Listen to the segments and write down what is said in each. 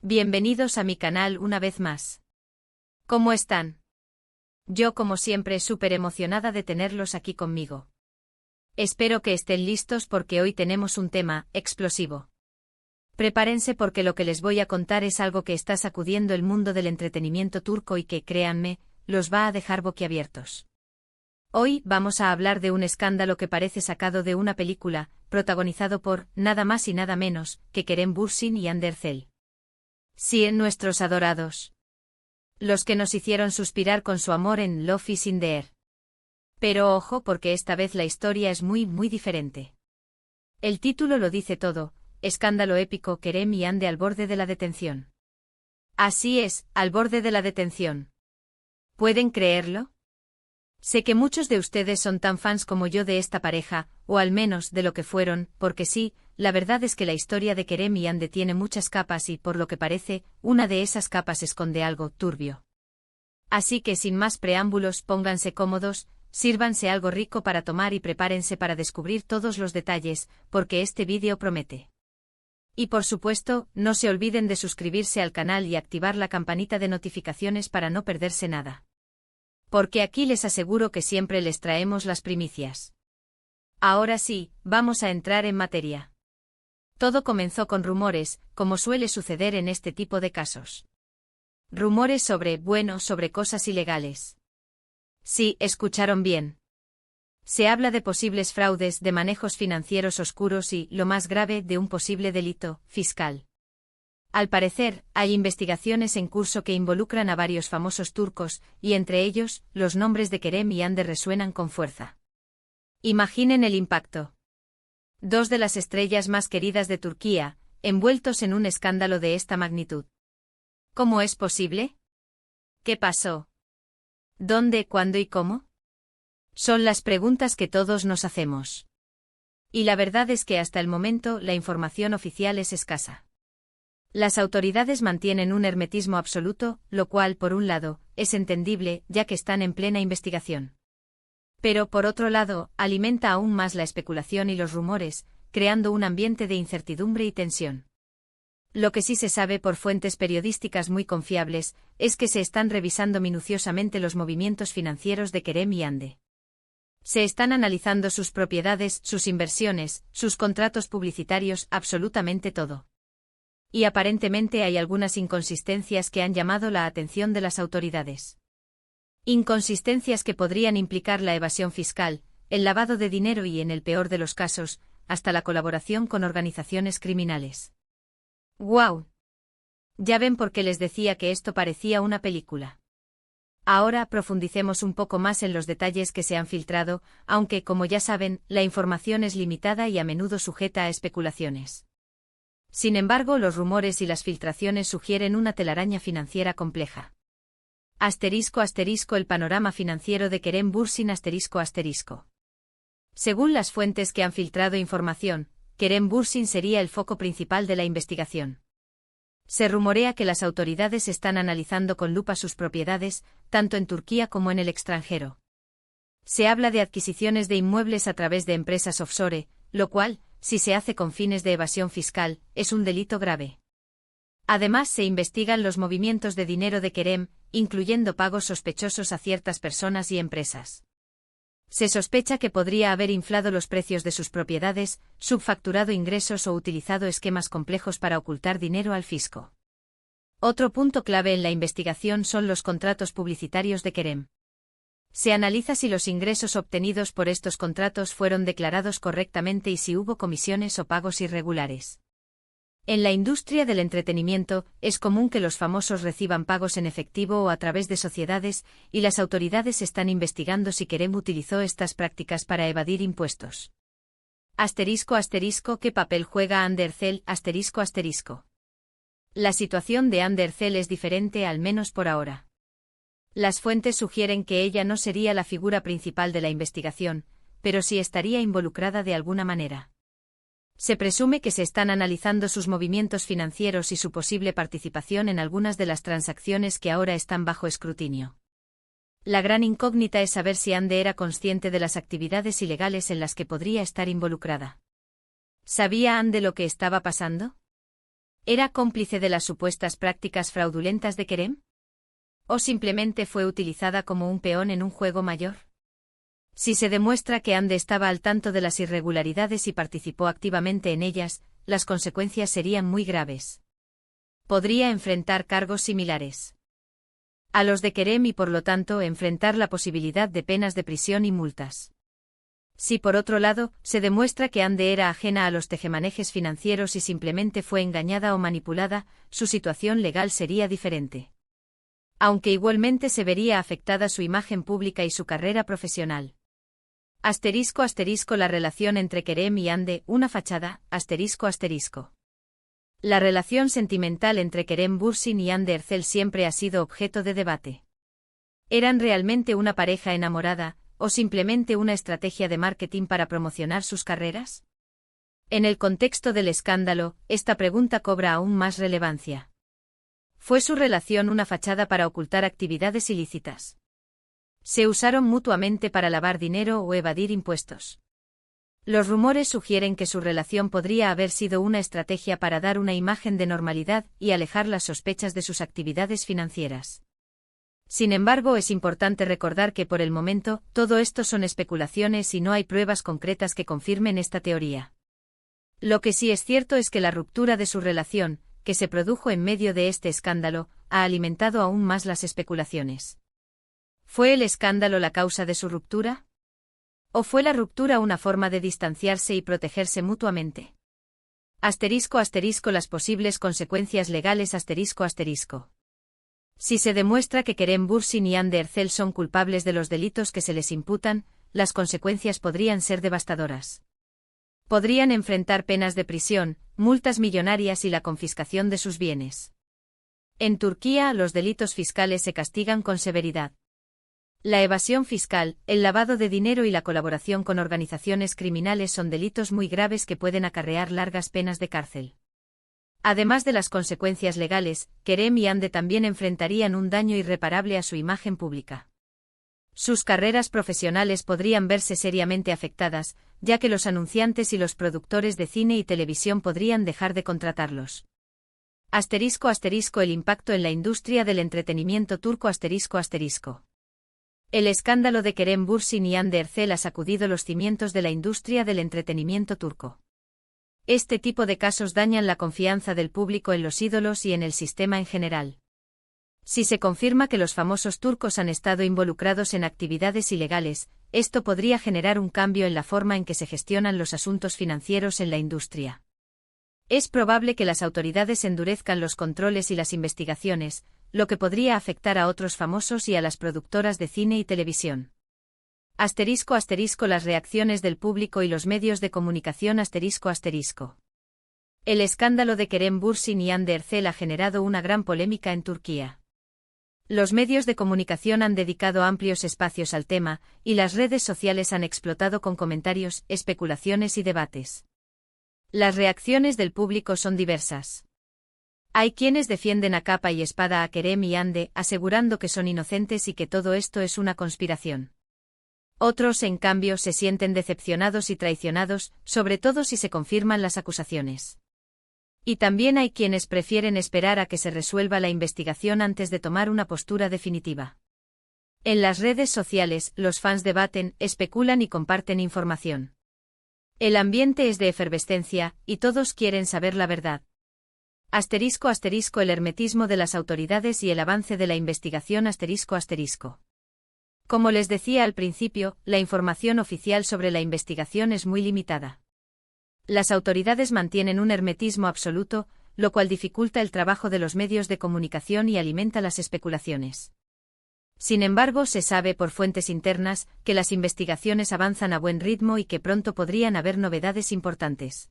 Bienvenidos a mi canal una vez más. ¿Cómo están? Yo como siempre súper emocionada de tenerlos aquí conmigo. Espero que estén listos porque hoy tenemos un tema explosivo. Prepárense porque lo que les voy a contar es algo que está sacudiendo el mundo del entretenimiento turco y que, créanme, los va a dejar boquiabiertos. Hoy vamos a hablar de un escándalo que parece sacado de una película, protagonizado por, nada más y nada menos, que Kerem Bürsin y Hande Erçel. Sí, nuestros adorados. Los que nos hicieron suspirar con su amor en Love is in the Air. Pero ojo porque esta vez la historia es muy diferente. El título lo dice todo, escándalo épico Kerem y Hande al borde de la detención. Así es, al borde de la detención. ¿Pueden creerlo? Sé que muchos de ustedes son tan fans como yo de esta pareja, o al menos de lo que fueron, porque sí, la verdad es que la historia de Kerem y Hande tiene muchas capas y, por lo que parece, una de esas capas esconde algo turbio. Así que sin más preámbulos, pónganse cómodos, sírvanse algo rico para tomar y prepárense para descubrir todos los detalles, porque este vídeo promete. Y por supuesto, no se olviden de suscribirse al canal y activar la campanita de notificaciones para no perderse nada. Porque aquí les aseguro que siempre les traemos las primicias. Ahora sí, vamos a entrar en materia. Todo comenzó con rumores, como suele suceder en este tipo de casos. Rumores sobre cosas ilegales. Sí, escucharon bien. Se habla de posibles fraudes, de manejos financieros oscuros y, lo más grave, de un posible delito fiscal. Al parecer, hay investigaciones en curso que involucran a varios famosos turcos, y entre ellos, los nombres de Kerem y Hande resuenan con fuerza. Imaginen el impacto. Dos de las estrellas más queridas de Turquía, envueltos en un escándalo de esta magnitud. ¿Cómo es posible? ¿Qué pasó? ¿Dónde, cuándo y cómo? Son las preguntas que todos nos hacemos. Y la verdad es que hasta el momento la información oficial es escasa. Las autoridades mantienen un hermetismo absoluto, lo cual, por un lado, es entendible, ya que están en plena investigación. Pero, por otro lado, alimenta aún más la especulación y los rumores, creando un ambiente de incertidumbre y tensión. Lo que sí se sabe por fuentes periodísticas muy confiables, es que se están revisando minuciosamente los movimientos financieros de Kerem y Hande. Se están analizando sus propiedades, sus inversiones, sus contratos publicitarios, absolutamente todo. Y aparentemente hay algunas inconsistencias que han llamado la atención de las autoridades. Inconsistencias que podrían implicar la evasión fiscal, el lavado de dinero y, en el peor de los casos, hasta la colaboración con organizaciones criminales. ¡Guau! Ya ven por qué les decía que esto parecía una película. Ahora profundicemos un poco más en los detalles que se han filtrado, aunque, como ya saben, la información es limitada y a menudo sujeta a especulaciones. Sin embargo, los rumores y las filtraciones sugieren una telaraña financiera compleja. *** El panorama financiero de Kerem Bürsin ***. Según las fuentes que han filtrado información, Kerem Bürsin sería el foco principal de la investigación. Se rumorea que las autoridades están analizando con lupa sus propiedades, tanto en Turquía como en el extranjero. Se habla de adquisiciones de inmuebles a través de empresas offshore, lo cual, si se hace con fines de evasión fiscal, es un delito grave. Además, se investigan los movimientos de dinero de Kerem, incluyendo pagos sospechosos a ciertas personas y empresas. Se sospecha que podría haber inflado los precios de sus propiedades, subfacturado ingresos o utilizado esquemas complejos para ocultar dinero al fisco. Otro punto clave en la investigación son los contratos publicitarios de Kerem. Se analiza si los ingresos obtenidos por estos contratos fueron declarados correctamente y si hubo comisiones o pagos irregulares. En la industria del entretenimiento, es común que los famosos reciban pagos en efectivo o a través de sociedades, y las autoridades están investigando si Kerem utilizó estas prácticas para evadir impuestos. ***¿Qué papel juega Hande Erçel? La situación de Hande Erçel es diferente, al menos por ahora. Las fuentes sugieren que ella no sería la figura principal de la investigación, pero sí estaría involucrada de alguna manera. Se presume que se están analizando sus movimientos financieros y su posible participación en algunas de las transacciones que ahora están bajo escrutinio. La gran incógnita es saber si Hande era consciente de las actividades ilegales en las que podría estar involucrada. ¿Sabía Hande lo que estaba pasando? ¿Era cómplice de las supuestas prácticas fraudulentas de Kerem? ¿O simplemente fue utilizada como un peón en un juego mayor? Si se demuestra que Ande estaba al tanto de las irregularidades y participó activamente en ellas, las consecuencias serían muy graves. Podría enfrentar cargos similares a los de Kerem y por lo tanto enfrentar la posibilidad de penas de prisión y multas. Si por otro lado, se demuestra que Ande era ajena a los tejemanejes financieros y simplemente fue engañada o manipulada, su situación legal sería diferente. Aunque igualmente se vería afectada su imagen pública y su carrera profesional. *** La relación entre Kerem y Ande, una fachada, ***. La relación sentimental entre Kerem Bürsin y Ande Erçel siempre ha sido objeto de debate. ¿Eran realmente una pareja enamorada, o simplemente una estrategia de marketing para promocionar sus carreras? En el contexto del escándalo, esta pregunta cobra aún más relevancia. ¿Fue su relación una fachada para ocultar actividades ilícitas? ¿Se usaron mutuamente para lavar dinero o evadir impuestos? Los rumores sugieren que su relación podría haber sido una estrategia para dar una imagen de normalidad y alejar las sospechas de sus actividades financieras. Sin embargo, es importante recordar que por el momento, todo esto son especulaciones y no hay pruebas concretas que confirmen esta teoría. Lo que sí es cierto es que la ruptura de su relación, que se produjo en medio de este escándalo, ha alimentado aún más las especulaciones. ¿Fue el escándalo la causa de su ruptura? ¿O fue la ruptura una forma de distanciarse y protegerse mutuamente? ***, las posibles consecuencias legales ***. Si se demuestra que Kerem Bürsin y Ande Erçel son culpables de los delitos que se les imputan, las consecuencias podrían ser devastadoras. Podrían enfrentar penas de prisión, multas millonarias y la confiscación de sus bienes. En Turquía, los delitos fiscales se castigan con severidad. La evasión fiscal, el lavado de dinero y la colaboración con organizaciones criminales son delitos muy graves que pueden acarrear largas penas de cárcel. Además de las consecuencias legales, Kerem y Ande también enfrentarían un daño irreparable a su imagen pública. Sus carreras profesionales podrían verse seriamente afectadas, ya que los anunciantes y los productores de cine y televisión podrían dejar de contratarlos. ***, el impacto en la industria del entretenimiento turco ***. El escándalo de Kerem Bürsin y Ande Erçel ha sacudido los cimientos de la industria del entretenimiento turco. Este tipo de casos dañan la confianza del público en los ídolos y en el sistema en general. Si se confirma que los famosos turcos han estado involucrados en actividades ilegales, esto podría generar un cambio en la forma en que se gestionan los asuntos financieros en la industria. Es probable que las autoridades endurezcan los controles y las investigaciones, lo que podría afectar a otros famosos y a las productoras de cine y televisión. ***, las reacciones del público y los medios de comunicación ***. El escándalo de Kerem Bürsin y Ande Erçel ha generado una gran polémica en Turquía. Los medios de comunicación han dedicado amplios espacios al tema, y las redes sociales han explotado con comentarios, especulaciones y debates. Las reacciones del público son diversas. Hay quienes defienden a capa y espada a Kerem y Ande, asegurando que son inocentes y que todo esto es una conspiración. Otros, en cambio, se sienten decepcionados y traicionados, sobre todo si se confirman las acusaciones. Y también hay quienes prefieren esperar a que se resuelva la investigación antes de tomar una postura definitiva. En las redes sociales, los fans debaten, especulan y comparten información. El ambiente es de efervescencia, y todos quieren saber la verdad. ***, el hermetismo de las autoridades y el avance de la investigación ***. Como les decía al principio, la información oficial sobre la investigación es muy limitada. Las autoridades mantienen un hermetismo absoluto, lo cual dificulta el trabajo de los medios de comunicación y alimenta las especulaciones. Sin embargo, se sabe por fuentes internas que las investigaciones avanzan a buen ritmo y que pronto podrían haber novedades importantes.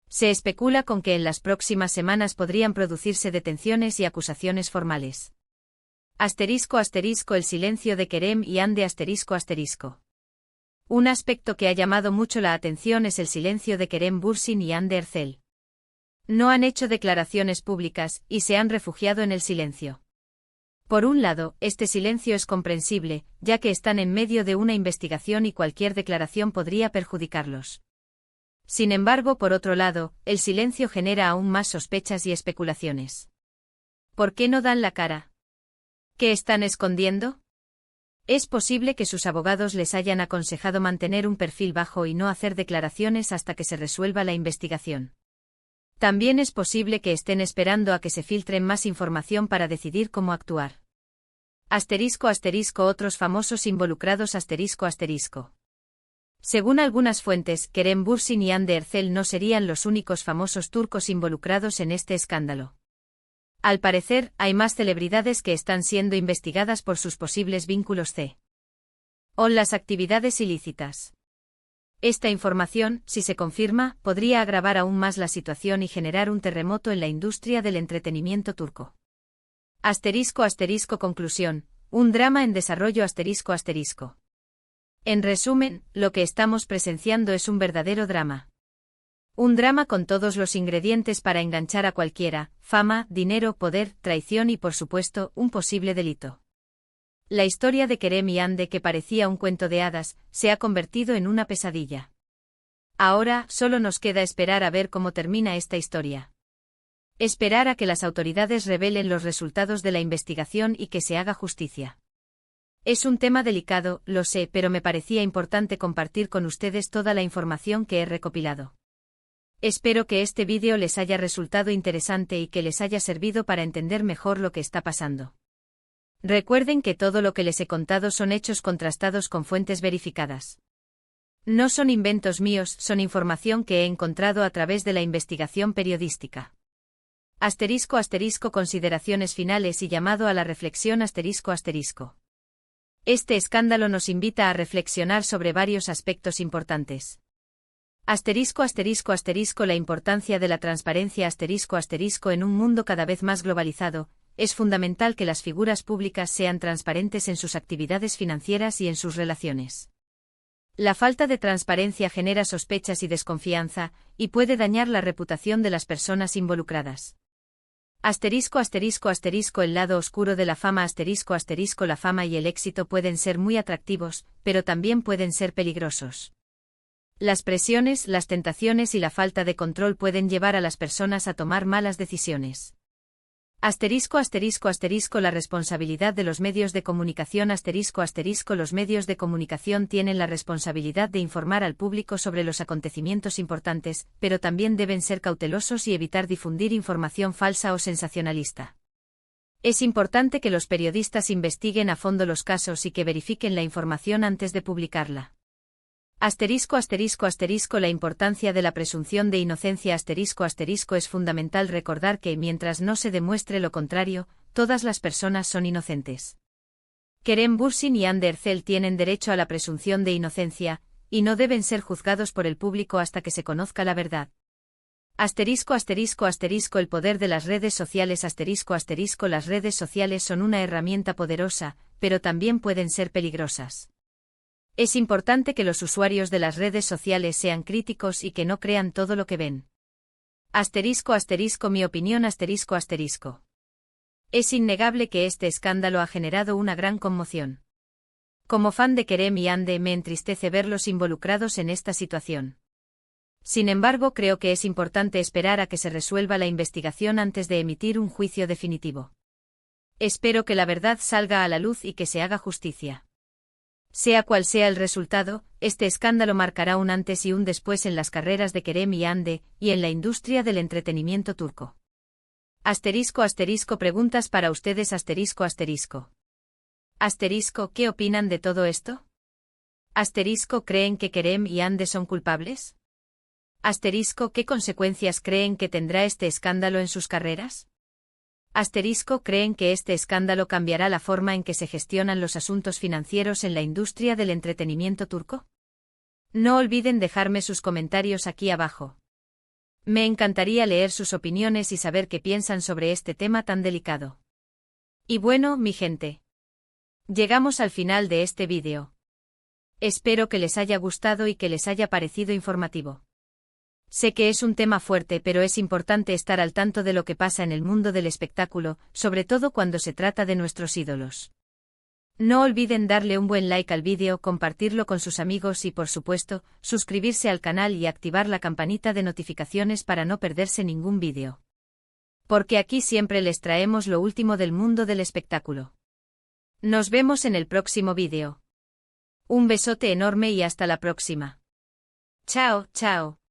Se especula con que en las próximas semanas podrían producirse detenciones y acusaciones formales. ***, el silencio de Kerem y Ande ***. Un aspecto que ha llamado mucho la atención es el silencio de Kerem Bürsin y Ande Erçel. No han hecho declaraciones públicas y se han refugiado en el silencio. Por un lado, este silencio es comprensible, ya que están en medio de una investigación y cualquier declaración podría perjudicarlos. Sin embargo, por otro lado, el silencio genera aún más sospechas y especulaciones. ¿Por qué no dan la cara? ¿Qué están escondiendo? Es posible que sus abogados les hayan aconsejado mantener un perfil bajo y no hacer declaraciones hasta que se resuelva la investigación. También es posible que estén esperando a que se filtren más información para decidir cómo actuar. Otros famosos involucrados ***. Según algunas fuentes, Kerem Bürsin y Hande Erçel no serían los únicos famosos turcos involucrados en este escándalo. Al parecer, hay más celebridades que están siendo investigadas por sus posibles vínculos con las actividades ilícitas. Esta información, si se confirma, podría agravar aún más la situación y generar un terremoto en la industria del entretenimiento turco. Conclusión. Un drama en desarrollo ***. En resumen, lo que estamos presenciando es un verdadero drama. Un drama con todos los ingredientes para enganchar a cualquiera: fama, dinero, poder, traición y, por supuesto, un posible delito. La historia de Kerem y Hande, que parecía un cuento de hadas, se ha convertido en una pesadilla. Ahora, solo nos queda esperar a ver cómo termina esta historia. Esperar a que las autoridades revelen los resultados de la investigación y que se haga justicia. Es un tema delicado, lo sé, pero me parecía importante compartir con ustedes toda la información que he recopilado. Espero que este vídeo les haya resultado interesante y que les haya servido para entender mejor lo que está pasando. Recuerden que todo lo que les he contado son hechos contrastados con fuentes verificadas. No son inventos míos, son información que he encontrado a través de la investigación periodística. Consideraciones finales y llamado a la reflexión ***. Este escándalo nos invita a reflexionar sobre varios aspectos importantes. La importancia de la transparencia en un mundo cada vez más globalizado. Es fundamental que las figuras públicas sean transparentes en sus actividades financieras y en sus relaciones. La falta de transparencia genera sospechas y desconfianza, y puede dañar la reputación de las personas involucradas. El lado oscuro de la fama La fama y el éxito pueden ser muy atractivos, pero también pueden ser peligrosos. Las presiones, las tentaciones y la falta de control pueden llevar a las personas a tomar malas decisiones. La responsabilidad de los medios de comunicación Los medios de comunicación tienen la responsabilidad de informar al público sobre los acontecimientos importantes, pero también deben ser cautelosos y evitar difundir información falsa o sensacionalista. Es importante que los periodistas investiguen a fondo los casos y que verifiquen la información antes de publicarla. La importancia de la presunción de inocencia Es fundamental recordar que, mientras no se demuestre lo contrario, todas las personas son inocentes. Kerem Bürsin y Hande Erçel tienen derecho a la presunción de inocencia, y no deben ser juzgados por el público hasta que se conozca la verdad. El poder de las redes sociales Las redes sociales son una herramienta poderosa, pero también pueden ser peligrosas. Es importante que los usuarios de las redes sociales sean críticos y que no crean todo lo que ven. Mi opinión Es innegable que este escándalo ha generado una gran conmoción. Como fan de Kerem y Hande, me entristece verlos involucrados en esta situación. Sin embargo, creo que es importante esperar a que se resuelva la investigación antes de emitir un juicio definitivo. Espero que la verdad salga a la luz y que se haga justicia. Sea cual sea el resultado, este escándalo marcará un antes y un después en las carreras de Kerem y Hande, y en la industria del entretenimiento turco. Preguntas para ustedes ¿Qué opinan de todo esto? ¿Creen que Kerem y Hande son culpables? ¿Qué consecuencias creen que tendrá este escándalo en sus carreras? ¿Creen que este escándalo cambiará la forma en que se gestionan los asuntos financieros en la industria del entretenimiento turco? No olviden dejarme sus comentarios aquí abajo. Me encantaría leer sus opiniones y saber qué piensan sobre este tema tan delicado. Y bueno, mi gente. Llegamos al final de este vídeo. Espero que les haya gustado y que les haya parecido informativo. Sé que es un tema fuerte, pero es importante estar al tanto de lo que pasa en el mundo del espectáculo, sobre todo cuando se trata de nuestros ídolos. No olviden darle un buen like al vídeo, compartirlo con sus amigos y por supuesto, suscribirse al canal y activar la campanita de notificaciones para no perderse ningún vídeo. Porque aquí siempre les traemos lo último del mundo del espectáculo. Nos vemos en el próximo vídeo. Un besote enorme y hasta la próxima. Chao, chao.